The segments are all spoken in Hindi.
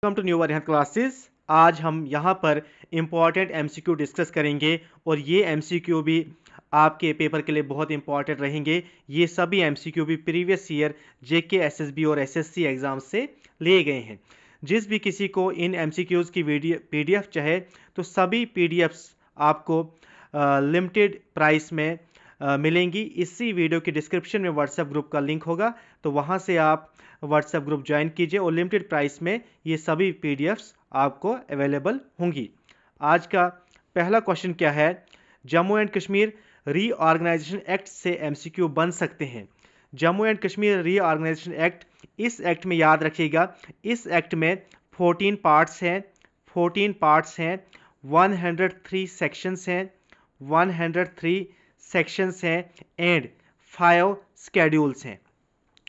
वेलकम टू न्यू वरियन क्लासेस। आज हम यहाँ पर इम्पॉर्टेंट एमसीक्यू डिस्कस करेंगे और ये एमसीक्यू भी आपके पेपर के लिए बहुत इंपॉर्टेंट रहेंगे। ये सभी एमसीक्यू भी प्रीवियस ईयर जेके एसएसबी और एसएससी एग्जाम से लिए गए हैं। जिस भी किसी को इन एमसीक्यूज़ की पीडीएफ चाहे तो सभी पीडीएफ्स आपको लिमिटेड प्राइस में मिलेंगी। इसी वीडियो की डिस्क्रिप्शन में व्हाट्सएप ग्रुप का लिंक होगा, तो वहाँ से आप व्हाट्सएप ग्रुप ज्वाइन कीजिए और लिमिटेड प्राइस में ये सभी पीडीएफ्स आपको अवेलेबल होंगी। आज का पहला क्वेश्चन क्या है? Jammu and Kashmir reorganisation act से एमसीक्यू बन सकते हैं। Jammu and Kashmir reorganisation act, इस एक्ट में याद रखिएगा, इस एक्ट में 14 पार्ट्स हैं 103 सेक्शंस हैं 103 सेक्शंस हैं एंड 5 स्केड्यूल्स हैं।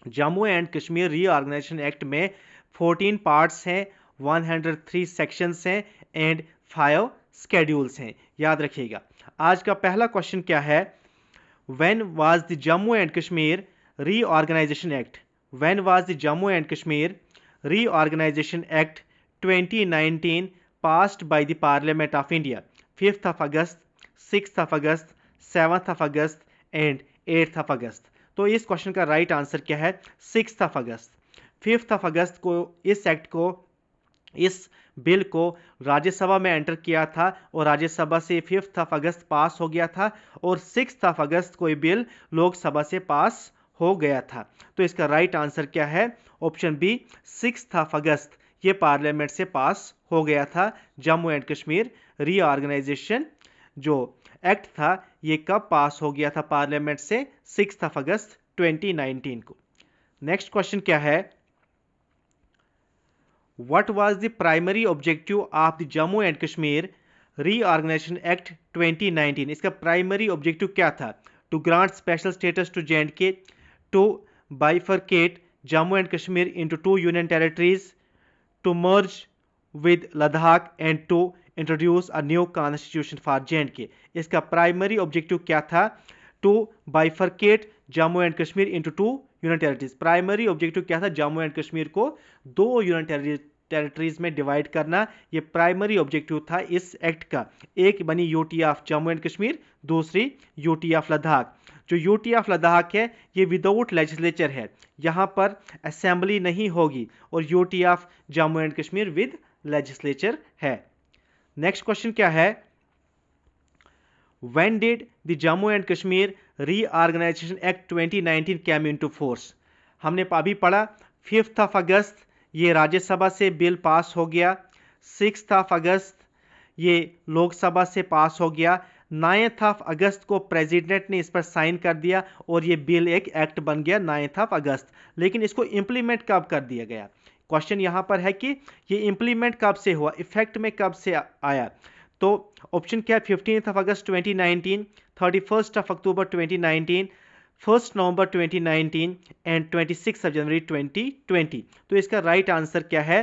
Jammu and Kashmir reorganisation act में 14 पार्ट्स हैं, 103 सेक्शंस हैं एंड 5 स्केड्यूल्स हैं। याद रखिएगा। आज का पहला क्वेश्चन क्या है? When was the Jammu and Kashmir reorganisation act? When was the Jammu and Kashmir reorganisation act 2019 passed by the Parliament of India? 5th of August, 6th of August, 7th of August and 8th of August। तो इस क्वेश्चन का राइट आंसर क्या है? 6th of August। 5th of August को इस एक्ट को, इस बिल को राज्यसभा में एंटर किया था और राज्यसभा से 5th of August पास हो गया था और 6th of August को ये बिल लोकसभा से पास हो गया था। तो इसका राइट आंसर क्या है? Option B, 6th of August ये पार्लियामेंट से पास हो गया था। जम्मू एंड कश्मीर रीऑर्गेनाइजेशन जो एक्ट था ये कब पास हो गया था पार्लियामेंट से? 6th of August 2019 को। नेक्स्ट क्वेश्चन क्या है? What was the primary objective of the Jammu and Kashmir Reorganization Act 2019? इसका प्राइमरी ऑब्जेक्टिव क्या था? To grant special status to JNK, to bifurcate Jammu and Kashmir into 2 union territories, to merge with Ladakh and to introduce a new constitution for JNK। इसका प्राइमरी ऑब्जेक्टिव क्या था? To bifurcate Jammu and Kashmir into 2 union territories. Primary objective क्या था? जम्मू एंड कश्मीर को 2 यूनियन टेरिटरीज में डिवाइड करना। ये प्राइमरी ऑब्जेक्टिव था इस एक्ट का। एक बनी UT of Jammu and Kashmir, दूसरी यूटी ऑफ लद्दाख। जो यूटी ऑफ लद्दाख है ये विदाउट लेजिस्लेचर है, यहाँ पर असेंबली नहीं होगी, और UT of Jammu and Kashmir with legislature है। नेक्स्ट क्वेश्चन क्या है? When did the Jammu and Kashmir Reorganization Act 2019 came into force? हमने अभी पढ़ा 5th of August ये राज्यसभा से बिल पास हो गया, 6th of August ये लोकसभा से पास हो गया, 9th of August को प्रेसिडेंट ने इस पर साइन कर दिया और ये बिल एक एक्ट बन गया 9th of August। लेकिन इसको इम्प्लीमेंट कब कर दिया गया? क्वेश्चन यहाँ पर है कि ये इम्प्लीमेंट कब से हुआ, इफेक्ट में कब से आया? तो ऑप्शन क्या है? 15th of August 2019, 31st of October 2019, 1st November 2019 and 26th of January 2020। तो इसका राइट आंसर क्या है?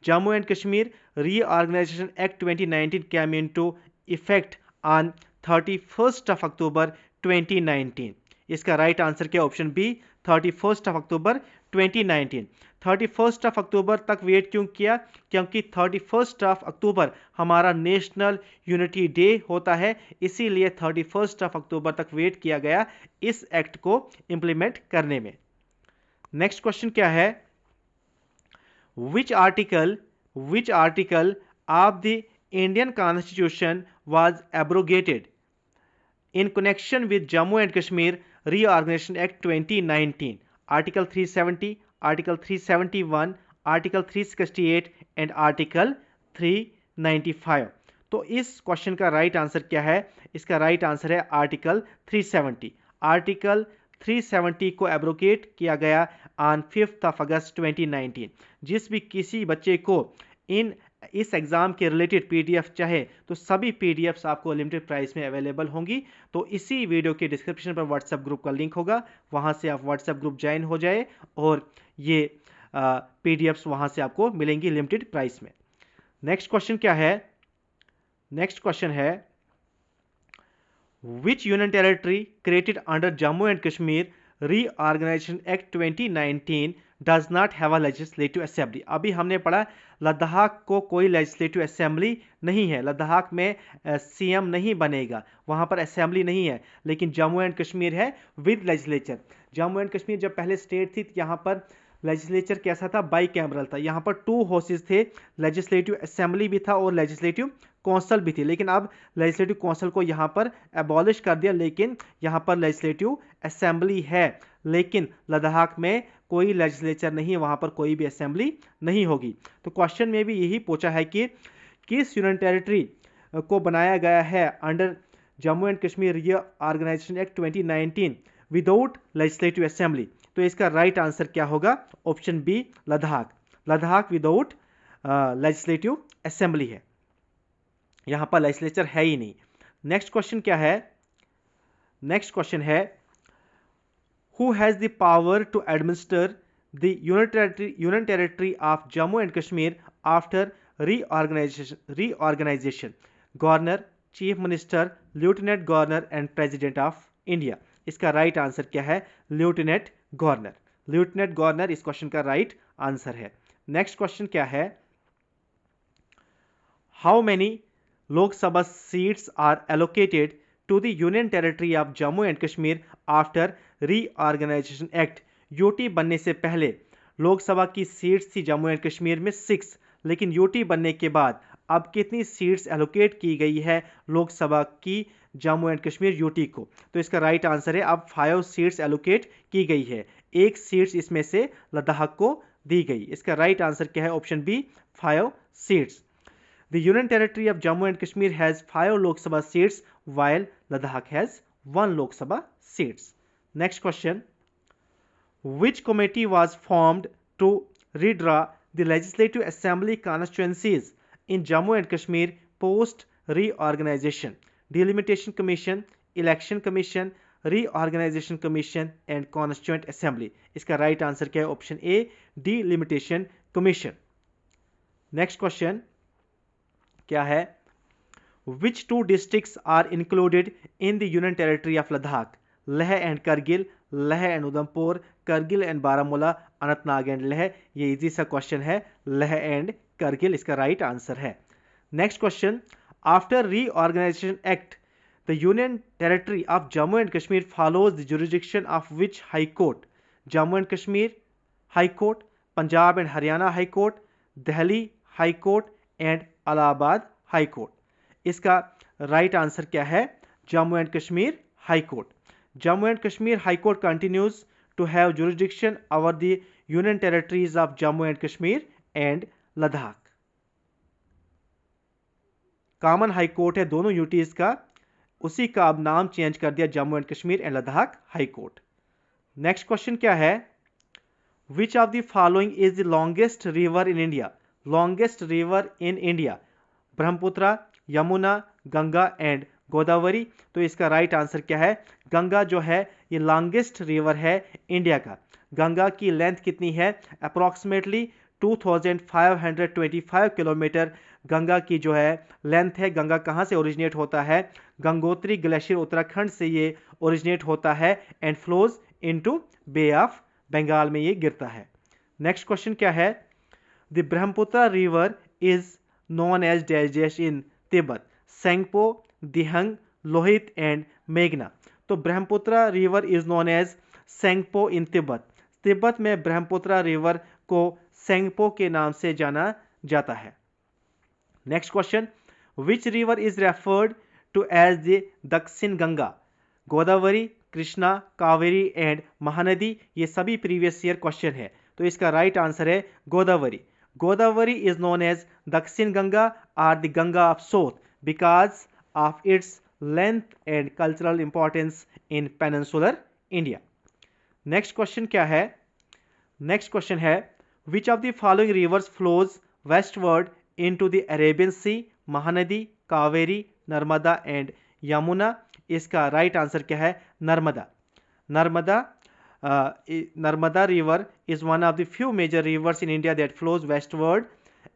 Jammu and Kashmir reorganisation act 2019 came into effect on 31st of October 2019। इसका राइट आंसर क्या? Option B, 31st of October 2019। 31st of October तक वेट क्यों किया? क्योंकि 31st of October हमारा नेशनल यूनिटी डे होता है, इसीलिए 31st of October तक वेट किया गया इस एक्ट को इम्प्लीमेंट करने में। नेक्स्ट क्वेश्चन क्या है? which article of the Indian Constitution was abrogated in connection with Jammu and Kashmir Reorganization Act 2019? Article 370, Article 371, Article 368 and Article 395। तो इस क्वेश्चन का राइट आंसर क्या है? इसका राइट आंसर है आर्टिकल 370। आर्टिकल 370 को एब्रोगेट किया गया ऑन 5th of August 2019। जिस भी किसी बच्चे को इस एग्ज़ाम के रिलेटेड पीडीएफ चाहे तो सभी पीडीएफ्स आपको लिमिटेड प्राइस में अवेलेबल होंगी। तो इसी वीडियो के डिस्क्रिप्शन पर व्हाट्सएप ग्रुप का लिंक होगा, वहाँ से आप व्हाट्सएप ग्रुप ज्वाइन हो जाए और ये पीडीएफ्स वहाँ से आपको मिलेंगी लिमिटेड प्राइस में। नेक्स्ट क्वेश्चन क्या है? नेक्स्ट क्वेश्चन है which union territory created under Jammu and Kashmir Reorganization Act 2019 does not have a legislative assembly. अभी हमने पढ़ा लद्दाख को कोई लेजिस्लेटिव असेंबली नहीं है, लद्दाख में सीएम नहीं बनेगा, वहाँ पर असेंबली नहीं है। लेकिन जम्मू एंड कश्मीर है with legislature. Jammu and Kashmir जब पहले स्टेट थी, यहाँ पर लेजिस्लेचर कैसा था, बाई कैमरल था। यहाँ पर 2 हाउसेस थे, लेजिस्लेटिव असेंबली भी था और लेजिस्लेटिव काउंसिल भी थी। लेकिन अब लेजिस्लेटिव काउंसिल को यहाँ पर एबॉलिश कर दिया, लेकिन यहाँ पर लेजिस्लेटिव असेंबली है। लेकिन लद्दाख में कोई लेजिस्लेचर नहीं है, वहाँ पर कोई भी असेंबली नहीं होगी। तो क्वेश्चन में भी यही पूछा है कि किस यूनियन टेरिटरी को बनाया गया है under Jammu and Kashmir reorganisation act 2019 without legislative assembly. तो इसका राइट आंसर क्या होगा, option B Ladakh. Ladakh without legislative assembly है, यहाँ पर लेजिस्लेचर है ही नहीं। नेक्स्ट क्वेश्चन क्या है, नेक्स्ट क्वेश्चन है who has the power to administer the union territory of Jammu and Kashmir after reorganization? Governor, Chief Minister, Lieutenant Governor and President of India. इसका राइट आंसर क्या है, लेफ्टिनेंट गवर्नर। लेफ्टिनेंट गवर्नर इस क्वेश्चन का राइट आंसर है। नेक्स्ट क्वेश्चन क्या है, how many Lok Sabha seats are allocated to the Union Territory of Jammu and Kashmir after Reorganization Act? UT बनने से पहले लोकसभा की सीट्स थी जम्मू एंड कश्मीर में 6, लेकिन यूटी बनने के बाद अब कितनी सीट्स एलोकेट की गई है लोकसभा की जम्मू एंड कश्मीर यूटी को? तो इसका राइट आंसर है अब 5 सीट्स एलोकेट की गई है, 1 सीट्स इसमें से लद्दाख को दी गई। इसका राइट आंसर क्या है, option B 5 seats. The Union Territory of Jammu and Kashmir has 5 Lok Sabha seats while Ladakh has 1 Lok Sabha seats. Next question. Which committee was formed to redraw the Legislative Assembly constituencies in Jammu and Kashmir post reorganization? Delimitation Commission, Election Commission, Reorganization Commission and Constituent Assembly. इसका right answer क्या है, option A Delimitation Commission. Next question क्या है, which 2 districts are included in the union territory of Ladakh? Leh and Kargil, Leh and Udhampur, Kargil and Baramulla, Anantnag and Leh. ये इजी सा क्वेश्चन है, लेह एंड करगिल इसका राइट आंसर है। Next question, after reorganisation act the union territory of Jammu and Kashmir follows the jurisdiction of which high court? Jammu and Kashmir high court, Punjab and Haryana high court, Delhi high court and Allahabad high court. इसका राइट आंसर क्या है, Jammu and Kashmir high court. Jammu and Kashmir high court continues to have jurisdiction over the union territories of Jammu and Kashmir and Ladakh. Common high court है दोनों यूटीज का, उसी का अब नाम चेंज कर दिया Jammu and Kashmir and Ladakh high court. Next question क्या है, which of the following is the longest river in India? Longest river in India, Brahmaputra, Yamuna, Ganga and Godavari. तो इसका राइट आंसर क्या है, गंगा जो है ये लॉन्गेस्ट रिवर है इंडिया का। गंगा की लेंथ कितनी है, अप्रॉक्सीमेटली 2525 किलोमीटर गंगा की जो है लेंथ है। गंगा कहाँ से ओरिजिनेट होता है, गंगोत्री ग्लेशियर उत्तराखंड से ये ओरिजिनेट होता है and flows into bay of Bengal में ये गिरता है। नेक्स्ट क्वेश्चन क्या है, the Brahmaputra river is known as dash in Tibet? Tsangpo, Dihang, Lohit and मेघना। तो Brahmaputra river is known as Tsangpo in Tibet. Tibet में ब्रह्मपुत्र रिवर को सेंगपो के नाम से जाना जाता है। Next question, which river is referred to as the Dakshin Ganga? Godavari, Krishna, Kaveri and Mahanadi. ये सभी प्रीवियस ईयर क्वेश्चन है, तो इसका राइट आंसर है Godavari. Godavari is known as Dakshin Ganga or the Ganga of South because of its length and cultural importance in peninsular India. Next question क्या है, next question है, which of the following rivers flows westward into the Arabian Sea? Mahanadi, Kaveri, Narmada and Yamuna. इसका राइट आंसर क्या है, Narmada. Narmada river is one of the few major rivers in India that flows westward,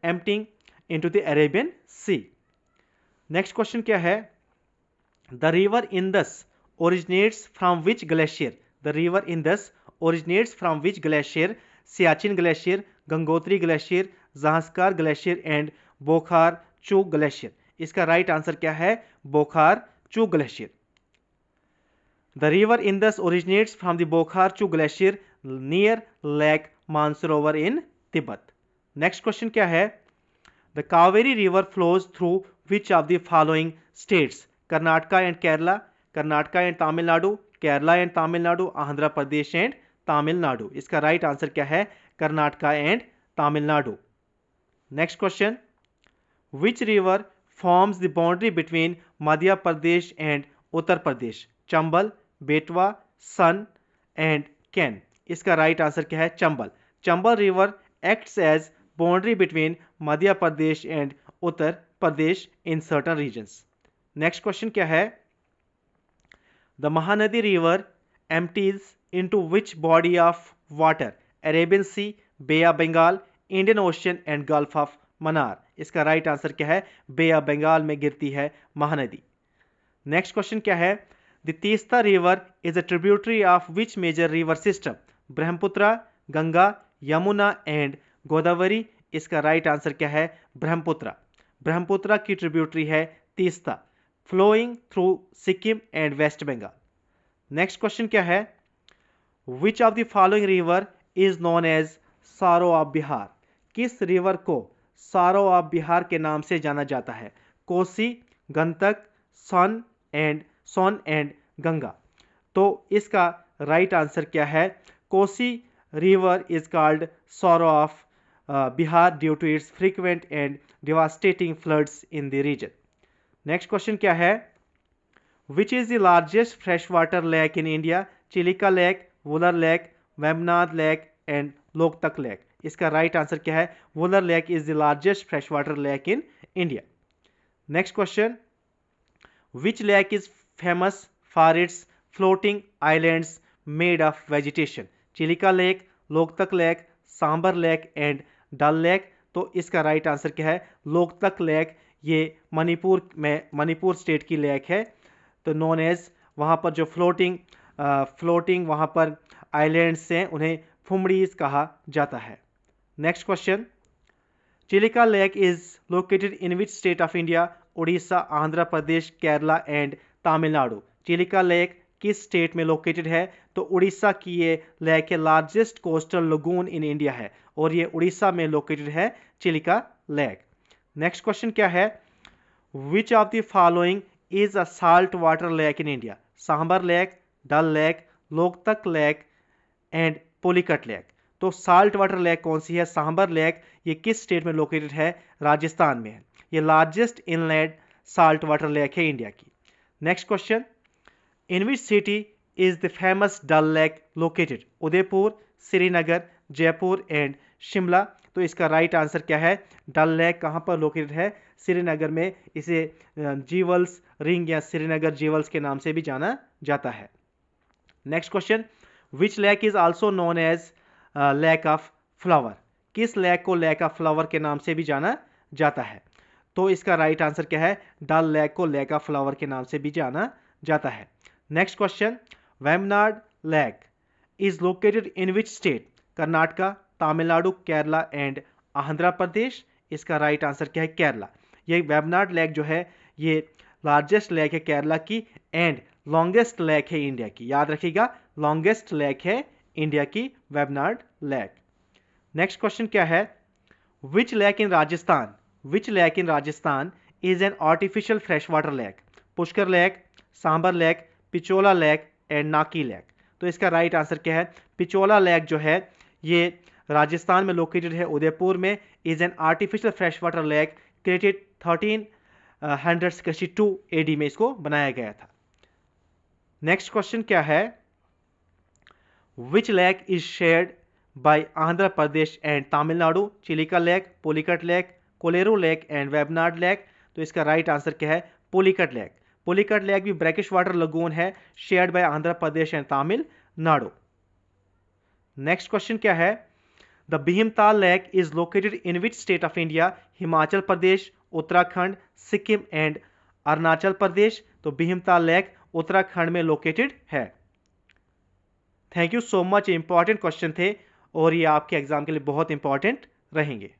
emptying into the Arabian Sea. Next question क्या है, the river Indus originates from which glacier? The river Indus originates from which glacier? Siachen glacier, Gangotri glacier, Zanskar glacier and Bokhar Chu glacier. इसका राइट आंसर क्या है? Bokhar Chu glacier. The river Indus originates from the Bokhar Chu glacier near lake Mansarovar in Tibet. Next question क्या है? The Kaveri river flows through which of the following states? Karnataka and Kerala, Karnataka and Tamil Nadu, Kerala and Tamil Nadu, Andhra Pradesh and Tamil Nadu. इसका राइट आंसर क्या है? Karnataka and Tamil Nadu. Next question, which river forms the boundary between Madhya Pradesh and Uttar Pradesh? Chambal, Betwa, sun and can. इसका राइट आंसर क्या है? Chambal. Chambal river acts as boundary between Madhya Pradesh and Uttar Pradesh in certain regions. Next question क्या है? The Mahanadi river empties into which body of water? Arabian Sea, Bay of Bengal, Indian Ocean and Gulf of Mannar. इसका राइट आंसर क्या है? बे ऑफ बंगाल में गिरती है महानदी। नेक्स्ट क्वेश्चन क्या है? The Teesta river is a tributary of which major river system? Brahmaputra, Ganga, Yamuna and Godavari. इसका राइट आंसर क्या है? ब्रह्मपुत्र। ब्रह्मपुत्र की ट्रिब्यूटरी है Teesta, flowing through Sikkim and West Bengal. Next question क्या है? Which of the following river is known as sorrow of Bihar? किस रिवर को सारो ऑफ बिहार के नाम से जाना जाता है? कोसी, गंडक, सोन एंड गंगा। तो इसका राइट आंसर क्या है? Kosi river is called sorrow of Bihar due to its frequent and devastating floods in the region. Next question क्या है? Which is the largest fresh water lake in India? Chilika lake, Wular lake, Vembanad lake and Loktak lake. इसका राइट आंसर क्या है? Wular lake is the largest fresh water lake in India. Next question, which lake is famous for its floating islands made of vegetation? Chilika lake, Loktak lake, Sambhar lake and Dal lake. तो इसका राइट आंसर क्या है? लोकतक लेक। ये मणिपुर स्टेट की लेक है, तो नोन एज, वहाँ पर जो फ्लोटिंग वहाँ पर आइलैंड्स हैं उन्हें फुमड़ीज कहा जाता है। Next question, Chilika lake is located in which state of India? Orissa, Andhra Pradesh, Kerala and Tamil Nadu. Chilika lake किस स्टेट में लोकेटेड है? तो उड़ीसा की ये लेक है, largest coastal lagoon in India है और ये उड़ीसा में लोकेटेड है चिलिका लेक। नेक्स्ट क्वेश्चन क्या है? Which of the following is a salt water lake in India? Sambhar lake, Dal lake, Loktak lake and Pulicat lake. तो साल्ट वाटर लेक कौन सी है? सांबर लेक। ये किस स्टेट में लोकेटेड है? राजस्थान में है। ये largest inland salt water lake है इंडिया की। Next question, in which city is the famous Dal lake located? Udaipur, Srinagar, Jaipur and Shimla. तो इसका राइट आंसर क्या है? डल लेक कहाँ पर लोकेटेड है? श्रीनगर में। इसे जीवल्स रिंग या श्रीनगर जीवल्स के नाम से भी जाना जाता है। Next question, which lake is also known as lake of flower? किस लेक को लेक ऑफ फ्लावर के नाम से भी जाना जाता है? तो इसका राइट आंसर क्या है? डल लेक को लेक ऑफ फ्लावर के नाम से भी जाना जाता है। Next question, Vembanad lake is located in which state? Karnataka, Tamil Nadu, Kerala and Andhra Pradesh. इसका राइट आंसर क्या है? केरला। ये वेम्बनाड लेक जो है ये लार्जेस्ट लेक है केरला की एंड लॉन्गेस्ट लेक है इंडिया की। याद रखिएगा, लॉन्गेस्ट लेक है इंडिया की वेम्बनाड लेक। नेक्स्ट क्वेश्चन क्या है? Which lake in Rajasthan is an artificial fresh water lake? Pushkar lake, Sambhar lake, Pichola lake and Naki lake. तो इसका राइट आंसर क्या है? पिचोला लेक जो है ये राजस्थान में लोकेटेड है, उदयपुर में। Is an artificial fresh water lake created 1362 AD में इसको बनाया गया था। नेक्स्ट क्वेश्चन क्या है? Which lake is shared by Andhra Pradesh and Tamil Nadu? Chilika lake, Pulicat lake, Kolleru lake and Vembanad lake. तो इसका राइट आंसर क्या है? पुलिकट लेक। पुलिकट लेक भी ब्रैकिश वाटर लगून है, shared by Andhra Pradesh and Tamil Nadu. Next question क्या है? The Bhimtal lake is located in which state of India? Himachal Pradesh, Uttarakhand, Sikkim and Arunachal Pradesh. तो भीमताल लेक उत्तराखंड में लोकेटेड है। Thank you so much. Important question थे और ये आपके एग्ज़ाम के लिए बहुत इंपॉर्टेंट रहेंगे।